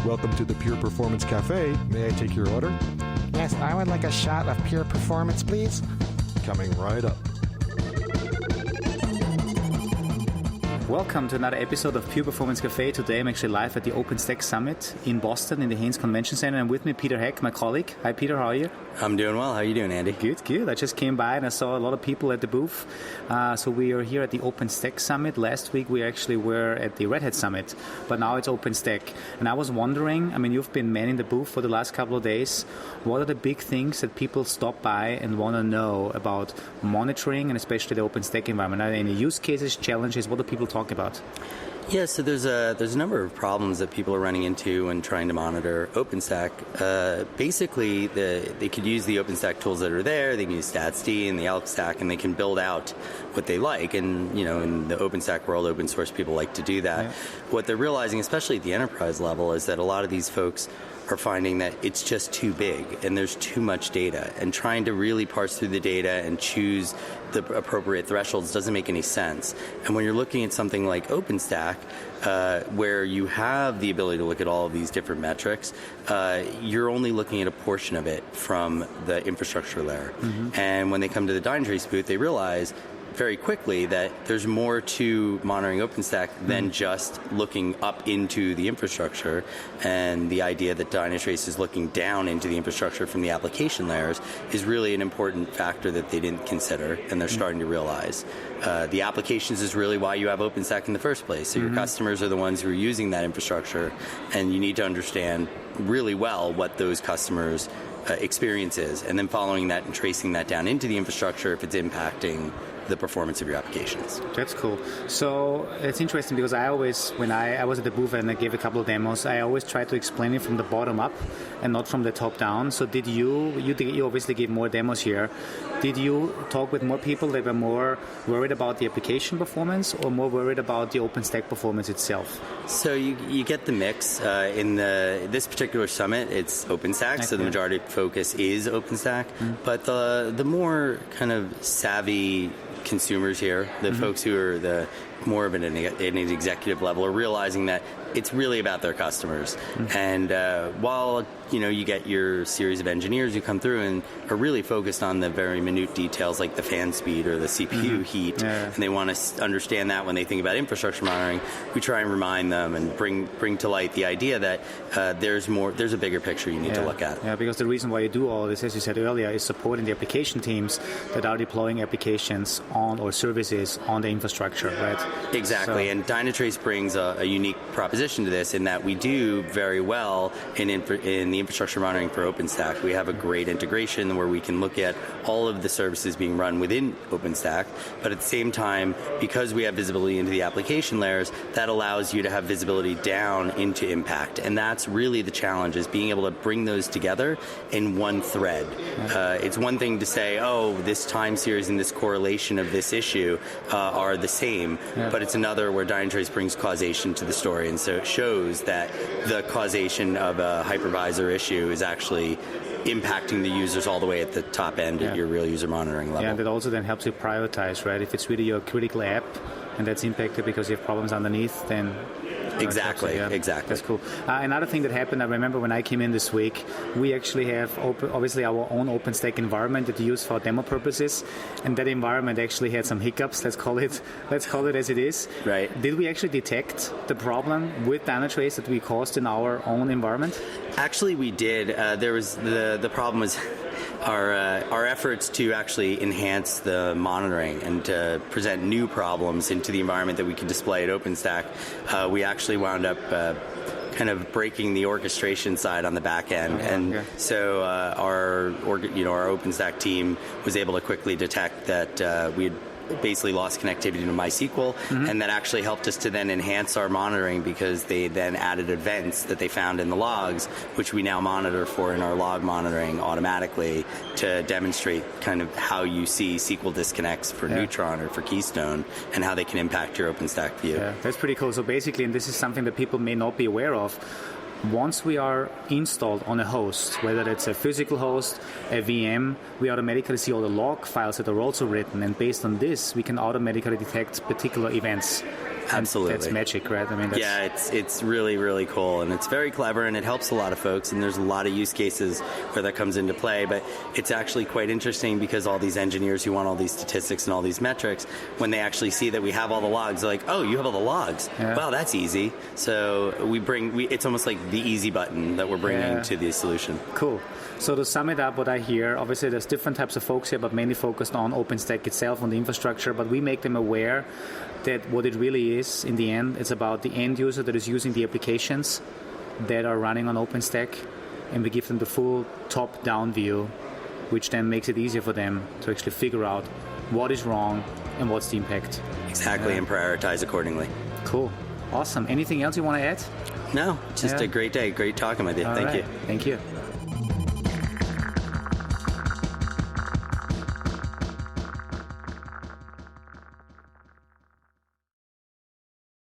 Welcome to the Pure Performance Cafe. May I take your order? Yes, I would like a shot of Pure Performance, please. Coming right up. Welcome to another episode of Pure Performance Cafe. Today I'm actually live at the OpenStack Summit in Boston in the Haynes Convention Center. And with me, Peter Heck, my colleague. Hi, Peter. How are you? I'm doing well. How are you doing, Andy? Good. I just came by and I saw a lot of people at the booth. So we are here at the OpenStack Summit. Last week we actually were at the Red Hat Summit, but now it's OpenStack. And I was wondering, you've been manning the booth for the last couple of days. What are the big things that people stop by and want to know about monitoring and especially the OpenStack environment? Are there any use cases, challenges? What do people talk about? Yeah, so there's a number of problems that people are running into when trying to monitor OpenStack. Basically, they could use the OpenStack tools that are there. They can use StatsD and the Elk Stack, and they can build out what they like. And in the OpenStack world, open source people like to do that. Yeah. What they're realizing, especially at the enterprise level, is that a lot of these folks are finding that it's just too big and there's too much data, and trying to really parse through the data and choose the appropriate thresholds doesn't make any sense. And when you're looking at something like OpenStack, where you have the ability to look at all of these different metrics, you're only looking at a portion of it from the infrastructure layer. Mm-hmm. And when they come to the Dynatrace booth, they realize very quickly that there's more to monitoring OpenStack than just looking up into the infrastructure, and the idea that Dynatrace is looking down into the infrastructure from the application layers is really an important factor that they didn't consider, and they're starting to realize. The applications is really why you have OpenStack in the first place. So your customers are the ones who are using that infrastructure, and you need to understand really well what those customers' experience is, and then following that and tracing that down into the infrastructure if it's impacting the performance of your applications. That's cool. So it's interesting because I always, when I was at the booth and I gave a couple of demos, I always try to explain it from the bottom up and not from the top down. So did you obviously gave more demos here. Did you talk with more people that were more worried about the application performance or more worried about the OpenStack performance itself? So you get the mix. In this particular summit, it's OpenStack, okay. So the majority of focus is OpenStack. But the more kind of savvy consumers here, the folks who are more of an executive level, are realizing that it's really about their customers. And while you get your series of engineers who come through and are really focused on the very minute details like the fan speed or the CPU heat, and they want to understand that when they think about infrastructure monitoring, we try and remind them and bring to light the idea that there's a bigger picture you need to look at. Yeah, because the reason why you do all this, as you said earlier, is supporting the application teams that are deploying applications on or services on the infrastructure, right? Exactly, and Dynatrace brings a unique proposition to this in that we do very well in the infrastructure monitoring for OpenStack. We have a great integration where we can look at all of the services being run within OpenStack, but at the same time, because we have visibility into the application layers, that allows you to have visibility down into impact. And that's really the challenge, is being able to bring those together in one thread. It's one thing to say, this time series and this correlation of this issue are the same, but it's another where Dynatrace brings causation to the story. And so it shows that the causation of a hypervisor issue is actually impacting the users all the way at the top end at your real user monitoring level. Yeah, and that also then helps you prioritize, right? If it's really your critical app and that's impacted because you have problems underneath, then Exactly. That's cool. Another thing that happened, I remember when I came in this week, we actually have obviously our own OpenStack environment that we use for demo purposes, and that environment actually had some hiccups. Let's call it as it is. Right. Did we actually detect the problem with Dynatrace that we caused in our own environment? Actually, we did. There was the problem was our efforts to actually enhance the monitoring and to present new problems into the environment that we could display at OpenStack. We actually wound up kind of breaking the orchestration side on the back end, so our OpenStack team was able to quickly detect that we had basically lost connectivity to MySQL, and that actually helped us to then enhance our monitoring because they then added events that they found in the logs, which we now monitor for in our log monitoring automatically to demonstrate kind of how you see SQL disconnects for Neutron or for Keystone and how they can impact your OpenStack view. Yeah, that's pretty cool. So basically, and this is something that people may not be aware of, once we are installed on a host, whether it's a physical host, a VM, we automatically see all the log files that are also written, and based on this, we can automatically detect particular events Absolutely. That's magic, right? I mean, it's really, really cool, and it's very clever, and it helps a lot of folks, and there's a lot of use cases where that comes into play, but it's actually quite interesting because all these engineers who want all these statistics and all these metrics, when they actually see that we have all the logs, they're like, oh, you have all the logs. Yeah. Wow, that's easy. So it's almost like the easy button that we're bringing to the solution. Cool. So to sum it up, what I hear, obviously there's different types of folks here, but mainly focused on OpenStack itself, on the infrastructure, but we make them aware that what it really is, in the end, it's about the end user that is using the applications that are running on OpenStack, and we give them the full top-down view, which then makes it easier for them to actually figure out what is wrong and what's the impact. Exactly, and prioritize accordingly. Cool. Awesome. Anything else you want to add? No, just a great day. Great talking with you. Thank you. Thank you.